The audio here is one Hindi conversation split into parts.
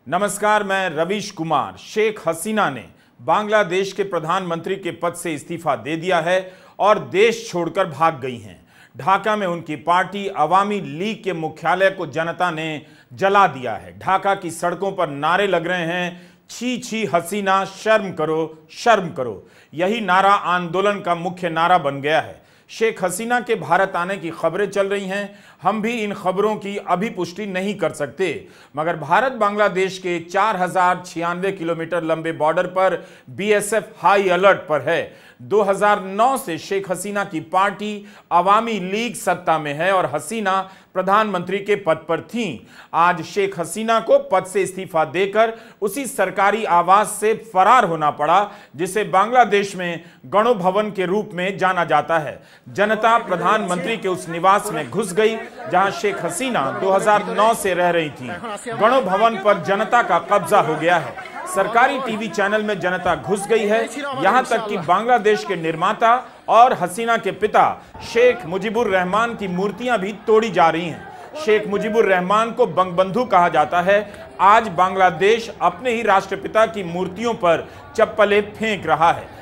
नमस्कार, मैं रवीश कुमार। शेख हसीना ने बांग्लादेश के प्रधानमंत्री के पद से इस्तीफा दे दिया है और देश छोड़कर भाग गई हैं। ढाका में उनकी पार्टी अवामी लीग के मुख्यालय को जनता ने जला दिया है। ढाका की सड़कों पर नारे लग रहे हैं, छी छी हसीना, शर्म करो, शर्म करो। यही नारा आंदोलन का मुख्य नारा बन गया है। शेख हसीना के भारत आने की खबरें चल रही हैं। हम भी इन खबरों की अभी पुष्टि नहीं कर सकते, मगर भारत बांग्लादेश के 4096 किलोमीटर लंबे बॉर्डर पर बीएसएफ हाई अलर्ट पर है। 2009 से शेख हसीना की पार्टी अवामी लीग सत्ता में है और हसीना प्रधानमंत्री के पद पर थीं। आज शेख हसीना को पद से इस्तीफा देकर उसी सरकारी आवास से फरार होना पड़ा, जिसे बांग्लादेश में गणो भवन के रूप में जाना जाता है। जनता प्रधानमंत्री के उस निवास में घुस गई जहां शेख हसीना 2009 से रह रही थी। गणो भवन पर जनता का कब्जा हो गया है। सरकारी टीवी चैनल में जनता घुस गई है। यहां तक कि बांग्लादेश के निर्माता और हसीना के पिता शेख मुजीबुर रहमान की मूर्तियां भी तोड़ी जा रही हैं। शेख मुजीबुर रहमान को बंगबंधु कहा जाता है। आज बांग्लादेश अपने ही राष्ट्रपिता की मूर्तियों पर चप्पलें फेंक रहा है।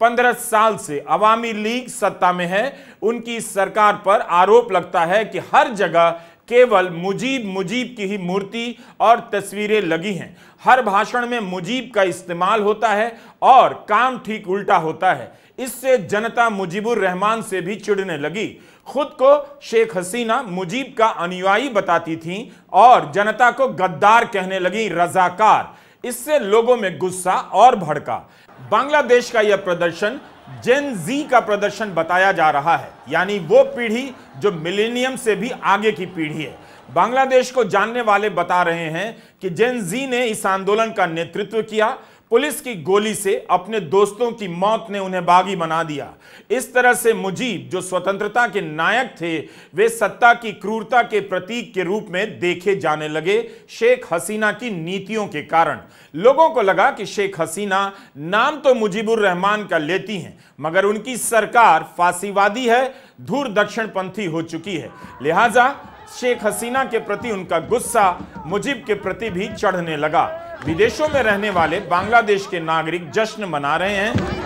पंद्रह साल से अवामी लीग सत्ता में है। उनकी सरकार पर आरोप लगता है कि हर जगह केवल मुजीब की ही मूर्ति और तस्वीरें लगी हैं। हर भाषण में मुजीब का इस्तेमाल होता है और काम ठीक उल्टा होता है। इससे जनता मुजीबुर रहमान से भी चिढ़ने लगी। खुद को शेख हसीना मुजीब का अनुयायी बताती थीं और जनता को गद्दार कहने लगी, रजाकार। इससे लोगों में गुस्सा और भड़का। बांग्लादेश का यह प्रदर्शन जेन जी का प्रदर्शन बताया जा रहा है, यानी वो पीढ़ी जो मिलेनियम से भी आगे की पीढ़ी है। बांग्लादेश को जानने वाले बता रहे हैं कि जेन जी ने इस आंदोलन का नेतृत्व किया। पुलिस की गोली से अपने दोस्तों की मौत ने उन्हें बागी बना दिया। इस तरह से मुजीब, जो स्वतंत्रता के नायक थे, वे सत्ता की क्रूरता के प्रतीक के रूप में देखे जाने लगे। शेख हसीना की नीतियों के कारण लोगों को लगा कि शेख हसीना नाम तो मुजीबुर रहमान का लेती हैं, मगर उनकी सरकार फासीवादी है, धूर दक्षिणपंथी हो चुकी है। लिहाजा शेख हसीना के प्रति उनका गुस्सा मुजीब के प्रति भी चढ़ने लगा। विदेशों में रहने वाले बांग्लादेश के नागरिक जश्न मना रहे हैं।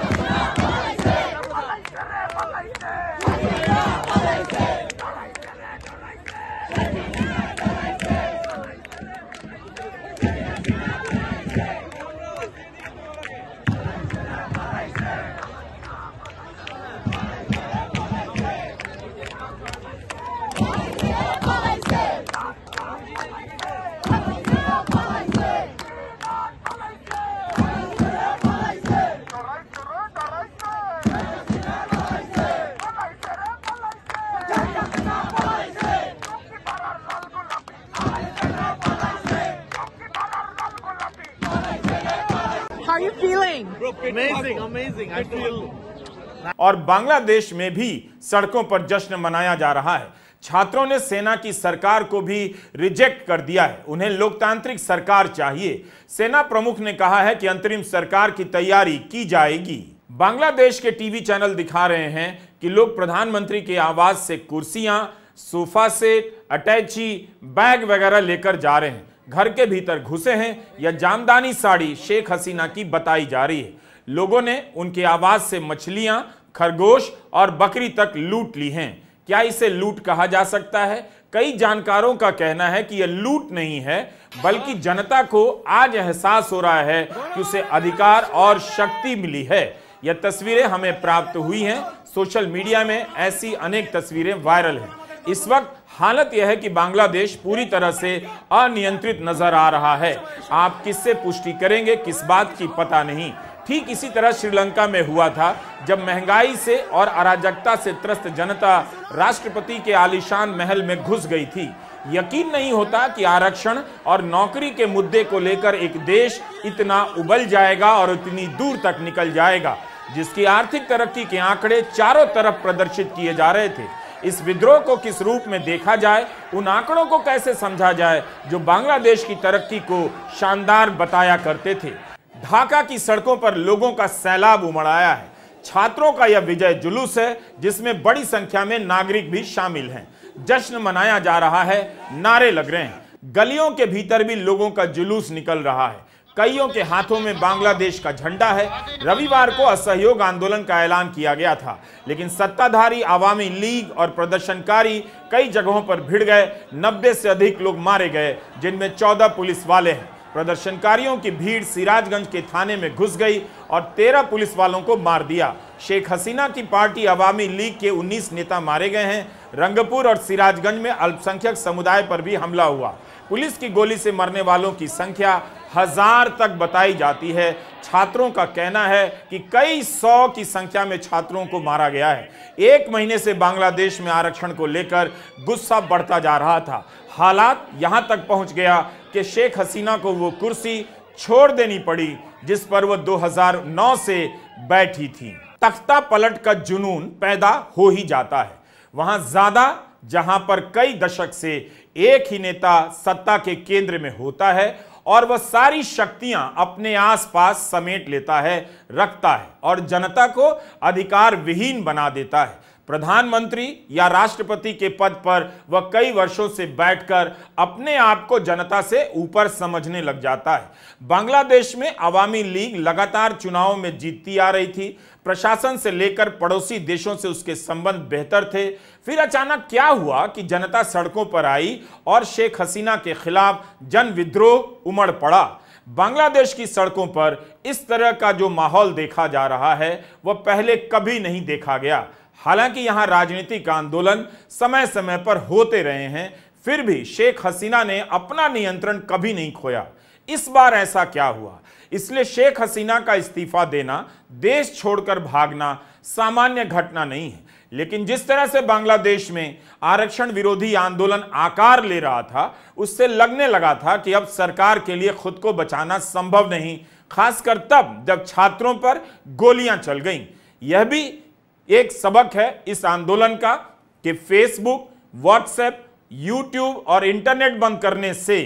How are you feeling? Amazing. I feel. और बांग्लादेश में भी सड़कों पर जश्न मनाया जा रहा है। छात्रों ने सेना की सरकार को भी रिजेक्ट कर दिया है। उन्हें लोकतांत्रिक सरकार चाहिए। सेना प्रमुख ने कहा है कि अंतरिम सरकार की तैयारी की जाएगी। बांग्लादेश के टीवी चैनल दिखा रहे हैं कि लोग प्रधानमंत्री के आवास से कुर्सियां, सोफा सेट, अटैची, बैग वगैरह लेकर जा रहे हैं। घर के भीतर घुसे हैं। यह जामदानी साड़ी शेख हसीना की बताई जा रही है। लोगों ने उनके आवास से मछलियां, खरगोश और बकरी तक लूट ली हैं। क्या इसे लूट कहा जा सकता है? कई जानकारों का कहना है कि यह लूट नहीं है, बल्कि जनता को आज एहसास हो रहा है कि उसे अधिकार और शक्ति मिली है। यह तस्वीरें हमें प्राप्त हुई हैं। सोशल मीडिया में ऐसी अनेक तस्वीरें वायरल हैं। इस वक्त हालत यह है कि बांग्लादेश पूरी तरह से अनियंत्रित नजर आ रहा है। आप किससे पुष्टि करेंगे, किस बात की पता नहीं। ठीक इसी तरह श्रीलंका में हुआ था, जब महंगाई से और अराजकता से त्रस्त जनता राष्ट्रपति के आलीशान महल में घुस गई थी। यकीन नहीं होता कि आरक्षण और नौकरी के मुद्दे को लेकर एक देश इतना उबल जाएगा और इतनी दूर तक निकल जाएगा, जिसकी आर्थिक तरक्की के आंकड़े चारों तरफ प्रदर्शित किए जा रहे थे। इस विद्रोह को किस रूप में देखा जाए, उन आंकड़ों को कैसे समझा जाए जो बांग्लादेश की तरक्की को शानदार बताया करते थे। ढाका की सड़कों पर लोगों का सैलाब उमड़ आया है। छात्रों का यह विजय जुलूस है जिसमें बड़ी संख्या में नागरिक भी शामिल हैं। जश्न मनाया जा रहा है, नारे लग रहे हैं, गलियों के भीतर भी लोगों का जुलूस निकल रहा है। कईयों के हाथों में बांग्लादेश का झंडा है। रविवार को असहयोग आंदोलन का ऐलान किया गया था, लेकिन सत्ताधारी आवामी लीग और प्रदर्शनकारी कई जगहों पर भिड़ गए। 90 से अधिक लोग मारे गए, जिनमें 14 पुलिस वाले हैं। प्रदर्शनकारियों की भीड़ सिराजगंज के थाने में घुस गई और 13 पुलिस वालों को मार दिया। शेख हसीना की पार्टी आवामी लीग के 19 नेता मारे गए हैं। रंगपुर और सिराजगंज में अल्पसंख्यक समुदाय पर भी हमला हुआ। पुलिस की गोली से मरने वालों की संख्या 1000 तक बताई जाती है। छात्रों का कहना है कि कई 100 की संख्या में छात्रों को मारा गया है। 1 महीने से बांग्लादेश में आरक्षण को लेकर गुस्सा बढ़ता जा रहा था। हालात यहां तक पहुंच गया कि शेख हसीना को वो कुर्सी छोड़ देनी पड़ी जिस पर वो 2009 से बैठी थी। तख्ता पलट का जुनून पैदा हो ही जाता है वहां ज्यादा, जहां पर कई दशक से एक ही नेता सत्ता के केंद्र में होता है और वह सारी शक्तियां अपने आसपास समेट लेता है, रखता है और जनता को अधिकार विहीन बना देता है। प्रधानमंत्री या राष्ट्रपति के पद पर वह कई वर्षों से बैठकर अपने आप को जनता से ऊपर समझने लग जाता है। बांग्लादेश में अवामी लीग लगातार चुनावों में जीतती आ रही थी। प्रशासन से लेकर पड़ोसी देशों से उसके संबंध बेहतर थे। फिर अचानक क्या हुआ कि जनता सड़कों पर आई और शेख हसीना के खिलाफ जन विद्रोह उमड़ पड़ा। बांग्लादेश की सड़कों पर इस तरह का जो माहौल देखा जा रहा है वह पहले कभी नहीं देखा गया। हालांकि यहां राजनीतिक आंदोलन समय समय पर होते रहे हैं, फिर भी शेख हसीना ने अपना नियंत्रण कभी नहीं खोया। इस बार ऐसा क्या हुआ? इसलिए शेख हसीना का इस्तीफा देना, देश छोड़कर भागना सामान्य घटना नहीं है। लेकिन जिस तरह से बांग्लादेश में आरक्षण विरोधी आंदोलन आकार ले रहा था, उससे लगने लगा था कि अब सरकार के लिए खुद को बचाना संभव नहीं, खासकर तब जब छात्रों पर गोलियां चल गईं। यह भी एक सबक है इस आंदोलन का कि फेसबुक, व्हाट्सएप, यूट्यूब और इंटरनेट बंद करने से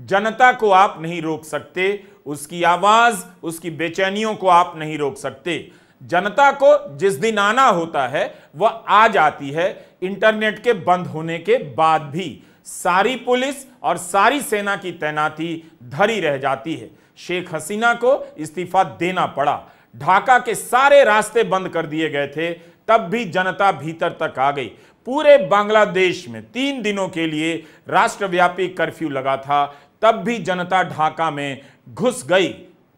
जनता को आप नहीं रोक सकते, उसकी आवाज, उसकी बेचैनियों को आप नहीं रोक सकते। जनता को जिस दिन आना होता है वह आ जाती है, इंटरनेट के बंद होने के बाद भी। सारी पुलिस और सारी सेना की तैनाती धरी रह जाती है। शेख हसीना को इस्तीफा देना पड़ा। ढाका के सारे रास्ते बंद कर दिए गए थे, तब भी जनता भीतर तक आ गई। पूरे बांग्लादेश में 3 दिनों के लिए राष्ट्रव्यापी कर्फ्यू लगा था, तब भी जनता ढाका में घुस गई।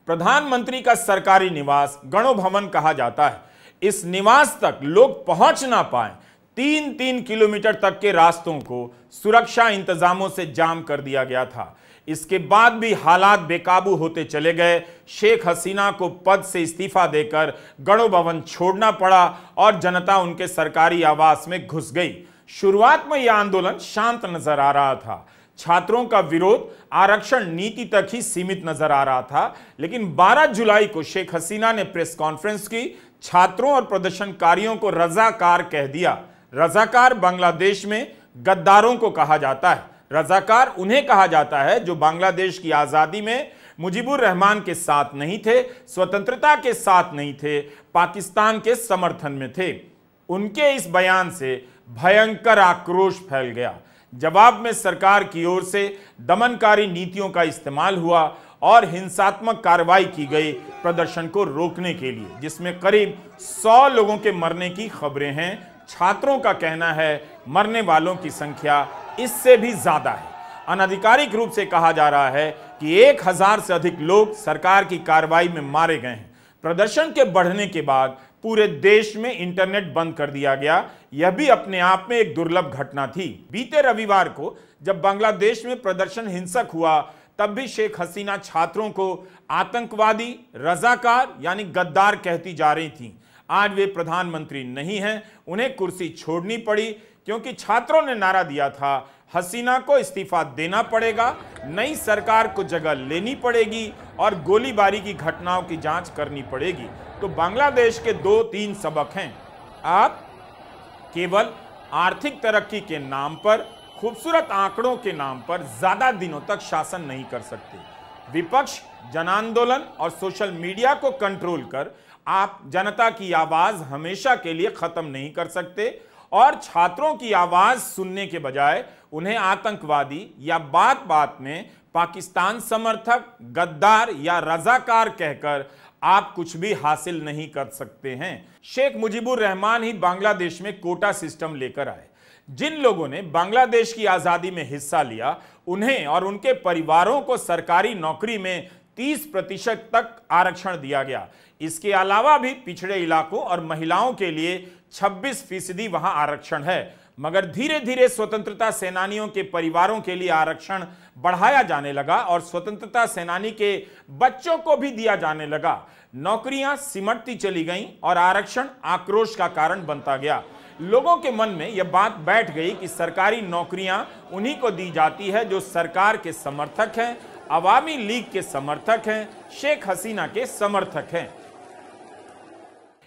प्रधानमंत्री का सरकारी निवास गणो भवन कहा जाता है। इस निवास तक लोग पहुंच ना पाए, 3-3 किलोमीटर तक के रास्तों को सुरक्षा इंतजामों से जाम कर दिया गया था। इसके बाद भी हालात बेकाबू होते चले गए। शेख हसीना को पद से इस्तीफा देकर गणो भवन छोड़ना पड़ा और जनता उनके सरकारी आवास में घुस गई। शुरुआत में यह आंदोलन शांत नजर आ रहा था। छात्रों का विरोध आरक्षण नीति तक ही सीमित नजर आ रहा था, लेकिन 12 जुलाई को शेख हसीना ने प्रेस कॉन्फ्रेंस की। छात्रों और प्रदर्शनकारियों को रजाकार कह दिया। रजाकार बांग्लादेश में गद्दारों को कहा जाता है। रजाकार उन्हें कहा जाता है जो बांग्लादेश की आजादी में मुजीबुर रहमान के साथ नहीं थे, स्वतंत्रता के साथ नहीं थे, पाकिस्तान के समर्थन में थे। उनके इस बयान से भयंकर आक्रोश फैल गया। जवाब में सरकार की ओर से दमनकारी नीतियों का इस्तेमाल हुआ और हिंसात्मक कार्रवाई की गई प्रदर्शन को रोकने के लिए, जिसमें करीब 100 लोगों के मरने की खबरें हैं। छात्रों का कहना है मरने वालों की संख्या इससे भी ज्यादा है। अनाधिकारिक रूप से कहा जा रहा है कि 1000 से अधिक लोग सरकार की कार्रवाई में मारे गए हैं। प्रदर्शन के बढ़ने के बाद पूरे देश में इंटरनेट बंद कर दिया गया। यह भी अपने आप में एक दुर्लभ घटना थी। बीते रविवार को जब बांग्लादेश में प्रदर्शन हिंसक हुआ, तब भी शेख हसीना छात्रों को आतंकवादी, रजाकार यानी गद्दार कहती जा रही थी। आज वे प्रधानमंत्री नहीं हैं, उन्हें कुर्सी छोड़नी पड़ी क्योंकि छात्रों ने नारा दिया था हसीना को इस्तीफा देना पड़ेगा, नई सरकार को जगह लेनी पड़ेगी और गोलीबारी की घटनाओं की जांच करनी पड़ेगी। तो बांग्लादेश के 2-3 सबक हैं। आप केवल आर्थिक तरक्की के नाम पर, खूबसूरत आंकड़ों के नाम पर ज्यादा दिनों तक शासन नहीं कर सकते। विपक्ष, जन आंदोलन और सोशल मीडिया को कंट्रोल कर आप जनता की आवाज हमेशा के लिए खत्म नहीं कर सकते और छात्रों की आवाज सुनने के बजाय उन्हें आतंकवादी या बात बात में पाकिस्तान समर्थक, गद्दार या रजाकार कहकर आप कुछ भी हासिल नहीं कर सकते हैं। शेख मुजीबुर रहमान ही बांग्लादेश में कोटा सिस्टम लेकर आए। जिन लोगों ने बांग्लादेश की आजादी में हिस्सा लिया उन्हें और उनके परिवारों को सरकारी नौकरी में 30% तक आरक्षण दिया गया। इसके अलावा भी पिछड़े इलाकों और महिलाओं के लिए 26% वहां आरक्षण है। मगर धीरे धीरे स्वतंत्रता सेनानियों के परिवारों के लिए आरक्षण बढ़ाया जाने लगा और स्वतंत्रता सेनानी के बच्चों को भी दिया जाने लगा। नौकरियां सिमटती चली गईं और आरक्षण आक्रोश का कारण बनता गया। लोगों के मन में यह बात बैठ गई कि सरकारी नौकरियां उन्हीं को दी जाती है जो सरकार के समर्थक हैं, अवामी लीग के समर्थक हैं, शेख हसीना के समर्थक हैं।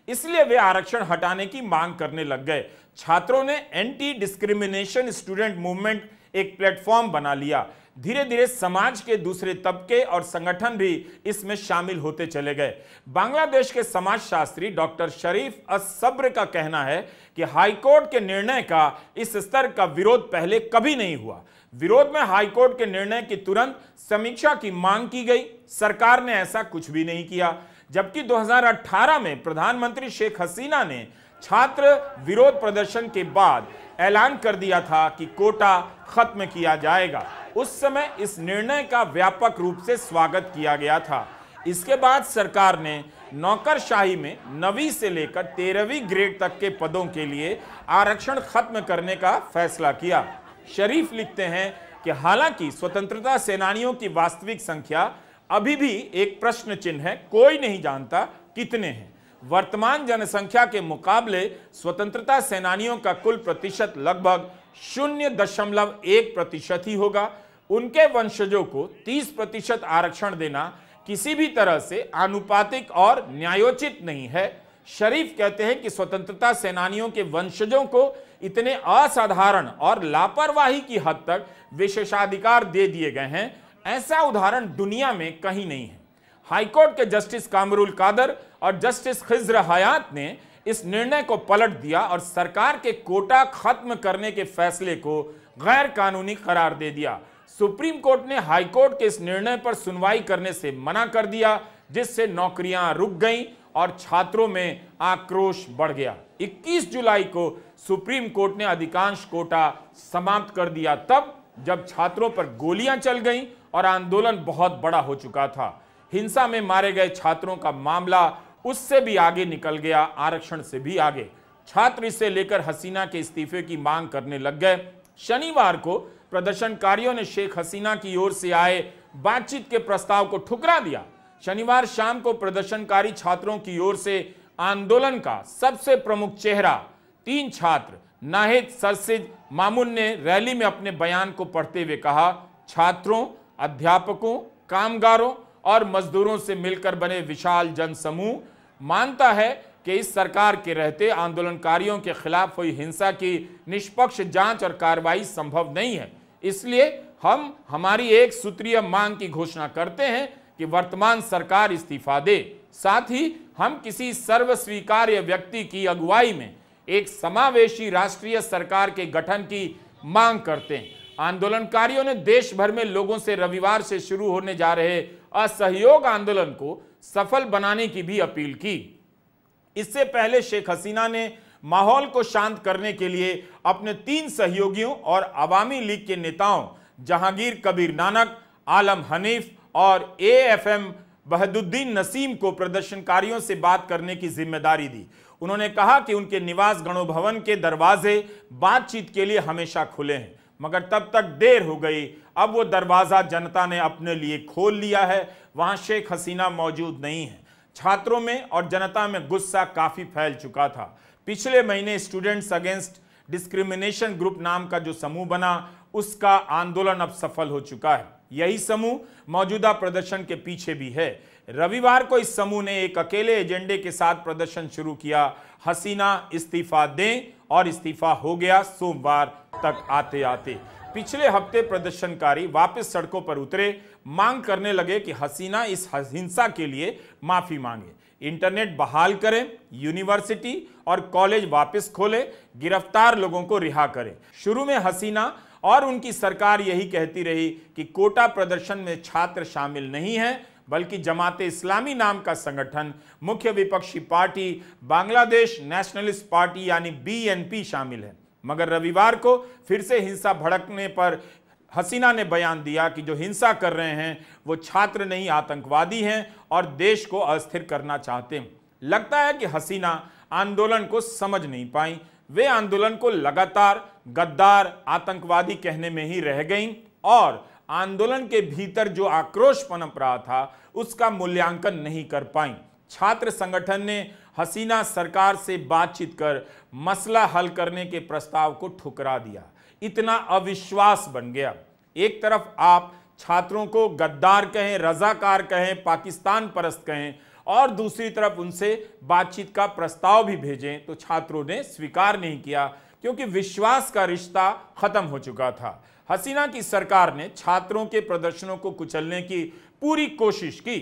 इसलिए वे आरक्षण हटाने की मांग करने लग गए। छात्रों ने एंटी डिस्क्रिमिनेशन स्टूडेंट मूवमेंट एक प्लेटफॉर्म बना लिया। धीरे धीरे समाज के दूसरे तबके और संगठन भी इसमें शामिल होते चले गए। बांग्लादेश के समाजशास्त्री डॉक्टर शरीफ अस-सब्र का कहना है कि हाईकोर्ट के निर्णय का इस स्तर का विरोध पहले कभी नहीं हुआ। विरोध में हाईकोर्ट के निर्णय की तुरंत समीक्षा की मांग की गई। सरकार ने ऐसा कुछ भी नहीं किया। जबकि 2018 में प्रधानमंत्री शेख हसीना ने छात्र विरोध प्रदर्शन के बाद ऐलान कर दिया था कि कोटा खत्म किया जाएगा। उस समय इस निर्णय का व्यापक रूप से स्वागत किया गया था। इसके बाद सरकार ने नौकरशाही में 9वीं से लेकर 13वीं ग्रेड तक के पदों के लिए आरक्षण खत्म करने का फैसला किया। शरीफ लिखते हैं कि हालांकि स्वतंत्रता सेनानियों की वास्तविक संख्या अभी भी एक प्रश्न चिन्ह है, कोई नहीं जानता कितने हैं। वर्तमान जनसंख्या के मुकाबले स्वतंत्रता सेनानियों का कुल प्रतिशत लगभग 0.1% ही होगा। उनके वंशजों को 30% आरक्षण देना किसी भी तरह से आनुपातिक और न्यायोचित नहीं है। शरीफ कहते हैं कि स्वतंत्रता सेनानियों के वंशजों को इतने असाधारण और लापरवाही की हद तक विशेषाधिकार दे दिए गए हैं, ऐसा उदाहरण दुनिया में कहीं नहीं है। हाईकोर्ट के जस्टिस कामरुल कादर और जस्टिस खिज्र हयात ने इस निर्णय को पलट दिया और सरकार के कोटा खत्म करने के फैसले को गैर कानूनी करार दे दिया। सुप्रीम कोर्ट ने हाईकोर्ट के इस निर्णय पर सुनवाई करने से मना कर दिया, जिससे नौकरियां रुक गईं और छात्रों में आक्रोश बढ़ गया। 21 जुलाई को सुप्रीम कोर्ट ने अधिकांश कोटा समाप्त कर दिया, तब जब छात्रों पर गोलियां चल गईं और आंदोलन बहुत बड़ा हो चुका था। हिंसा में मारे गए छात्रों का मामला उससे भी आगे निकल गया, आरक्षण से भी आगे। छात्र इसे लेकर हसीना के इस्तीफे की मांग करने लग गए। शनिवार को प्रदर्शनकारियों ने शेख हसीना की ओर से आए बातचीत के प्रस्ताव को ठुकरा दिया। शनिवार शाम को प्रदर्शनकारी छात्रों की ओर से आंदोलन का सबसे प्रमुख चेहरा 3 छात्र नाहिद सरसिज मामून ने रैली में अपने बयान को पढ़ते हुए कहा, छात्रों, अध्यापकों, कामगारों और मजदूरों से मिलकर बने विशाल जनसमूह मानता है कि इस सरकार के रहते आंदोलनकारियों के खिलाफ हुई हिंसा की निष्पक्ष जांच और कार्रवाई संभव नहीं है। इसलिए हम हमारी एक सूत्रीय मांग की घोषणा करते हैं कि वर्तमान सरकार इस्तीफा दे। साथ ही हम किसी सर्वस्वीकार्य व्यक्ति की अगुवाई में एक समावेशी राष्ट्रीय सरकार के गठन की मांग करते हैं। आंदोलनकारियों ने देश भर में लोगों से रविवार से शुरू होने जा रहे असहयोग आंदोलन को सफल बनाने की भी अपील की। इससे पहले शेख हसीना ने माहौल को शांत करने के लिए अपने 3 सहयोगियों और अवामी लीग के नेताओं जहांगीर कबीर नानक, आलम हनीफ और AFM बहदुद्दीन नसीम को प्रदर्शनकारियों से बात करने की जिम्मेदारी दी। उन्होंने कहा कि उनके निवास गणो भवन के दरवाजे बातचीत के लिए हमेशा खुले हैं, मगर तब तक देर हो गई। अब वो दरवाजा जनता ने अपने लिए खोल लिया है। वहां शेख हसीना मौजूद नहीं है। छात्रों में और जनता में गुस्सा काफी फैल चुका था। पिछले महीने स्टूडेंट्स अगेंस्ट डिस्क्रिमिनेशन ग्रुप नाम का जो समूह बना, उसका आंदोलन अब सफल हो चुका है। यही समूह मौजूदा प्रदर्शन के पीछे भी है। रविवार को इस समूह ने एक अकेले एजेंडे के साथ प्रदर्शन शुरू किया, हसीना इस्तीफा दें, और इस्तीफा हो गया सोमवार तक आते आते। पिछले हफ्ते प्रदर्शनकारी वापस सड़कों पर उतरे, मांग करने लगे कि हसीना इस हिंसा के लिए माफी मांगे, इंटरनेट बहाल करें, यूनिवर्सिटी और कॉलेज वापस खोलें, गिरफ्तार लोगों को रिहा करें। शुरू में हसीना और उनकी सरकार यही कहती रही कि कोटा प्रदर्शन में छात्र शामिल नहीं हैं, बल्कि जमाते इस्लामी नाम का संगठन, मुख्य विपक्षी पार्टी बांग्लादेश नेशनलिस्ट पार्टी यानी बीएनपी शामिल है। मगर रविवार को फिर से हिंसा भड़कने पर हसीना ने बयान दिया कि जो हिंसा कर रहे हैं वो छात्र नहीं आतंकवादी हैं और देश को अस्थिर करना चाहते हैं। लगता है कि हसीना आंदोलन को समझ नहीं पाई। वे आंदोलन को लगातार गद्दार, आतंकवादी कहने में ही रह गईं और आंदोलन के भीतर जो आक्रोश पनप रहा था उसका मूल्यांकन नहीं कर पाई। छात्र संगठन ने हसीना सरकार से बातचीत कर मसला हल करने के प्रस्ताव को ठुकरा दिया। इतना अविश्वास बन गया। एक तरफ आप छात्रों को गद्दार कहें, रजाकार कहें, पाकिस्तान परस्त कहें और दूसरी तरफ उनसे बातचीत का प्रस्ताव भी भेजें तो छात्रों ने स्वीकार नहीं किया, क्योंकि विश्वास का रिश्ता खत्म हो चुका था। हसीना की सरकार ने छात्रों के प्रदर्शनों को कुचलने की पूरी कोशिश की।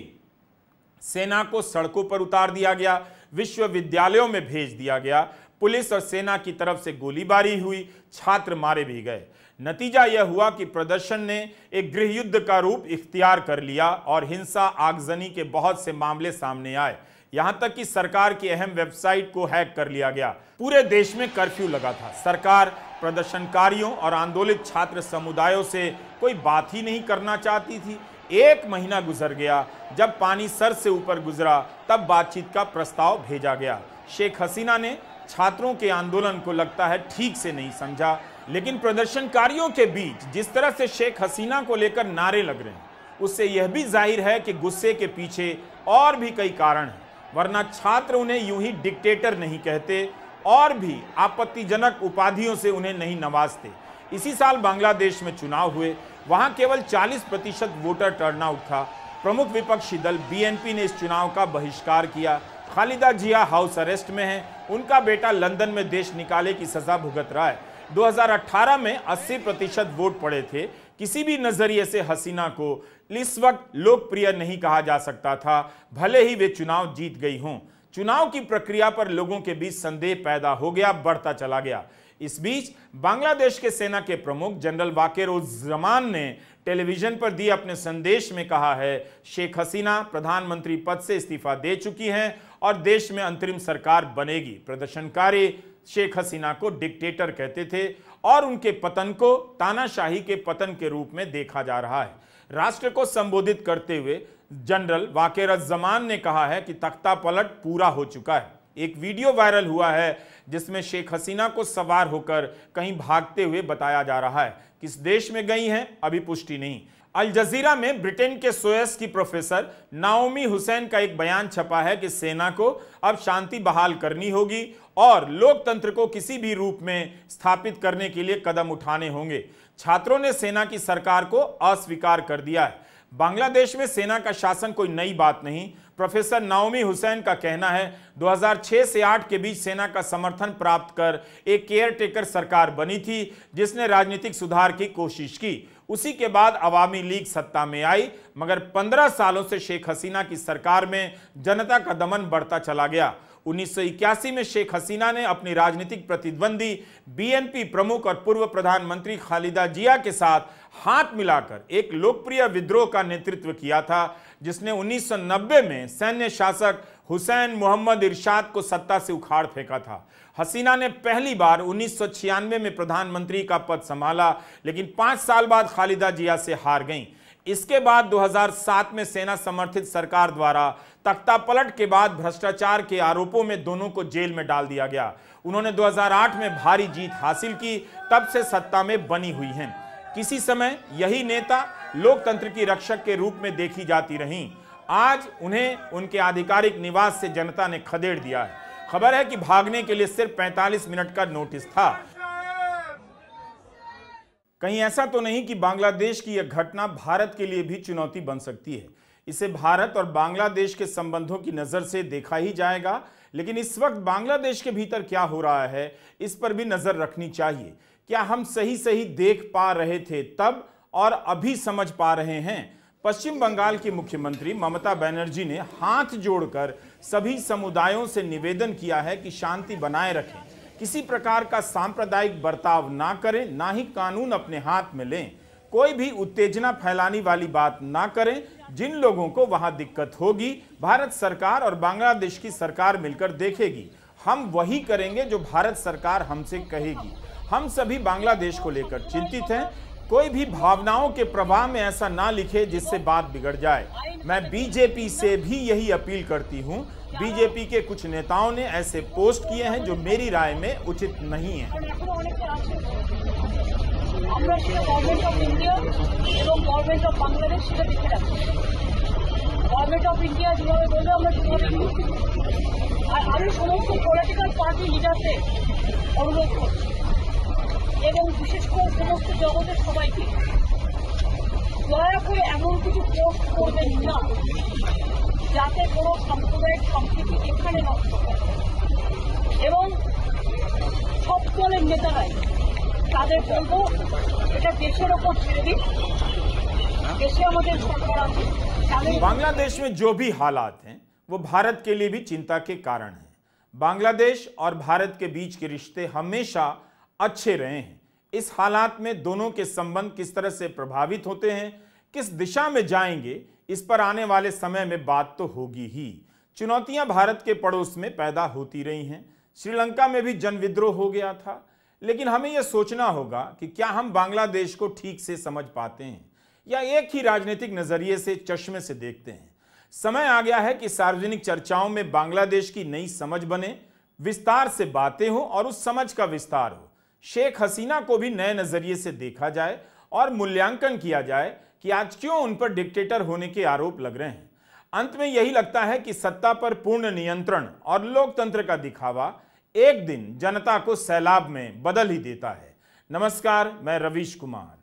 सेना को सड़कों पर उतार दिया गया, विश्वविद्यालयों में भेज दिया गया, पुलिस और सेना की तरफ से गोलीबारी हुई, छात्र मारे भी गए। नतीजा यह हुआ कि प्रदर्शन ने एक गृह युद्ध का रूप इख्तियार कर लिया और हिंसा, आगजनी के बहुत से मामले सामने आए। यहां तक कि सरकार की अहम वेबसाइट को हैक कर लिया गया। पूरे देश में कर्फ्यू लगा था। सरकार प्रदर्शनकारियों और आंदोलित छात्र समुदायों से कोई बात ही नहीं करना चाहती थी। 1 महीना गुजर गया। जब पानी सर से ऊपर गुजरा तब बातचीत का प्रस्ताव भेजा गया। शेख हसीना ने छात्रों के आंदोलन को लगता है ठीक से नहीं समझा, लेकिन प्रदर्शनकारियों के बीच जिस तरह से शेख हसीना को लेकर नारे लग रहे हैं उससे यह भी जाहिर है कि गुस्से के पीछे और भी कई कारण हैं, वरना छात्र उन्हें यूं ही डिक्टेटर नहीं कहते और भी आपत्तिजनक उपाधियों से उन्हें नहीं नवाजते। इसी साल बांग्लादेश में चुनाव हुए, वहां केवल 40% वोटर टर्नआउट था। प्रमुख विपक्षी दल बीएनपी ने इस चुनाव का बहिष्कार किया। खालिदा जिया हाउस अरेस्ट में है, उनका बेटा लंदन में देश निकाले की सजा भुगत रहा है। 2018 में 80% वोट पड़े थे। किसी भी नजरिए से हसीना को इस वक्त लोकप्रिय नहीं कहा जा सकता था, भले ही वे चुनाव जीत गई हों। चुनाव की प्रक्रिया पर लोगों के बीच संदेह पैदा हो गया, बढ़ता चला गया। इस बीच बांग्लादेश के सेना के प्रमुख जनरल वाकेरुज्जमान ने टेलीविजन पर दिए अपने संदेश में कहा है, शेख हसीना प्रधानमंत्री पद से इस्तीफा दे चुकी हैं और देश में अंतरिम सरकार बनेगी। प्रदर्शनकारी शेख हसीना को डिक्टेटर कहते थे और उनके पतन को तानाशाही के पतन के रूप में देखा जा रहा है। राष्ट्र को संबोधित करते हुए जनरल वाकेरुज्जमान ने कहा है कि तख्ता पलट पूरा हो चुका है। एक वीडियो वायरल हुआ है जिसमें शेख हसीना को सवार होकर कहीं भागते हुए बताया जा रहा है। किस देश में गई हैं अभी पुष्टि नहीं। अल जजीरा में ब्रिटेन के सोएस की प्रोफेसर नाओमी हुसैन का एक बयान छपा है कि सेना को अब शांति बहाल करनी होगी और लोकतंत्र को किसी भी रूप में स्थापित करने के लिए कदम उठाने होंगे। छात्रों ने सेना की सरकार को अस्वीकार कर दिया है। बांग्लादेश में सेना का शासन कोई नई बात नहीं। प्रोफेसर नाओमी हुसैन का कहना है 2006 से 8 के बीच सेना का समर्थन प्राप्त कर एक केयरटेकर सरकार बनी थी जिसने राजनीतिक सुधार की कोशिश की। उसी के बाद अवामी लीग सत्ता में आई, मगर 15 सालों से शेख हसीना की सरकार में जनता का दमन बढ़ता चला गया। 1981 में शेख हसीना ने अपनी राजनीतिक प्रतिद्वंदी बीएनपी प्रमुख और पूर्व प्रधानमंत्री खालिदा जिया के साथ हाथ मिलाकर एक लोकप्रिय विद्रोह का नेतृत्व किया था, जिसने 1990 में सैन्य शासक हुसैन मोहम्मद इरशाद को सत्ता से उखाड़ फेंका था। हसीना ने पहली बार 1996 में प्रधानमंत्री का पद संभाला, लेकिन 5 साल बाद खालिदा जिया से हार गईं। इसके बाद 2007 में सेना समर्थित सरकार द्वारा तख्ता पलट के बाद भ्रष्टाचार के आरोपों में दोनों को जेल में डाल दिया गया। उन्होंने 2008 में भारी जीत हासिल की, तब से सत्ता में बनी हुई हैं। किसी समय यही नेता लोकतंत्र की रक्षक के रूप में देखी जाती रहीं। आज उन्हें उनके आधिकारिक निवास से जनता ने खदेड़ दिया है। खबर है कि भागने के लिए सिर्फ 45 मिनट का नोटिस था। कहीं ऐसा तो नहीं कि बांग्लादेश की यह घटना भारत के लिए भी चुनौती बन सकती है। इसे भारत और बांग्लादेश के संबंधों की नजर से देखा ही जाएगा, लेकिन इस वक्त बांग्लादेश के भीतर क्या हो रहा है इस पर भी नजर रखनी चाहिए। क्या हम सही सही देख पा रहे थे तब और अभी समझ पा रहे हैं? पश्चिम बंगाल की मुख्यमंत्री ममता बनर्जी ने हाथ जोड़कर सभी समुदायों से निवेदन किया है कि शांति बनाए रखें, किसी प्रकार का सांप्रदायिक बर्ताव ना करें, ना ही कानून अपने हाथ में लें, कोई भी उत्तेजना फैलाने वाली बात ना करें। जिन लोगों को वहां दिक्कत होगी भारत सरकार और बांग्लादेश की सरकार मिलकर देखेगी। हम वही करेंगे जो भारत सरकार हमसे कहेगी। हम सभी बांग्लादेश को लेकर चिंतित हैं। कोई भी भावनाओं के प्रवाह में ऐसा ना लिखे जिससे बात बिगड़ जाए। मैं बीजेपी से भी यही अपील करती हूं। बीजेपी के कुछ नेताओं ने ऐसे पोस्ट किए हैं जो मेरी राय में उचित नहीं है। আমরা সেটা গভর্নমেন্ট অফ ইন্ডিয়া এবং গভর্নমেন্ট অফ বাংলাদেশ সেটা দেখে রাখছি। গভর্নমেন্ট অফ ইন্ডিয়া যেভাবে বলবে আমরা সেভাবে করছি। আর আমি সমস্ত পলিটিক্যাল পার্টি লিডারদের অনুরোধ করছি এবং বিশেষ করে সমস্ত জগতের সবাইকে দয়া করে এমন কিছু পোস্ট করবেন না যাতে কোনো সাম্প্রদায়িক সম্প্রীতি এখানে নষ্ট হয়। এবং সব দলের নেতারাই তাদের বলবো এটা দেশের ওপর ছেড়ে দিন। দেশে আমাদের সরকার আছে। बांग्लादेश में जो भी हालात हैं वो भारत के लिए भी चिंता के कारण हैं। बांग्लादेश और भारत के बीच के रिश्ते हमेशा अच्छे रहे हैं। इस हालात में दोनों के संबंध किस तरह से प्रभावित होते हैं, किस दिशा में जाएंगे, इस पर आने वाले समय में बात तो होगी ही। चुनौतियां भारत के पड़ोस में पैदा होती रही हैं। श्रीलंका में भी जन विद्रोह हो गया था, लेकिन हमें यह सोचना होगा कि क्या हम बांग्लादेश को ठीक से समझ पाते हैं या एक ही राजनीतिक नजरिए से चश्मे से देखते हैं। समय आ गया है कि सार्वजनिक चर्चाओं में बांग्लादेश की नई समझ बने, विस्तार से बातें हो और उस समझ का विस्तार हो। शेख हसीना को भी नए नजरिए से देखा जाए और मूल्यांकन किया जाए कि आज क्यों उन पर डिक्टेटर होने के आरोप लग रहे हैं। अंत में यही लगता है कि सत्ता पर पूर्ण नियंत्रण और लोकतंत्र का दिखावा एक दिन जनता को सैलाब में बदल ही देता है। नमस्कार, मैं रवीश कुमार।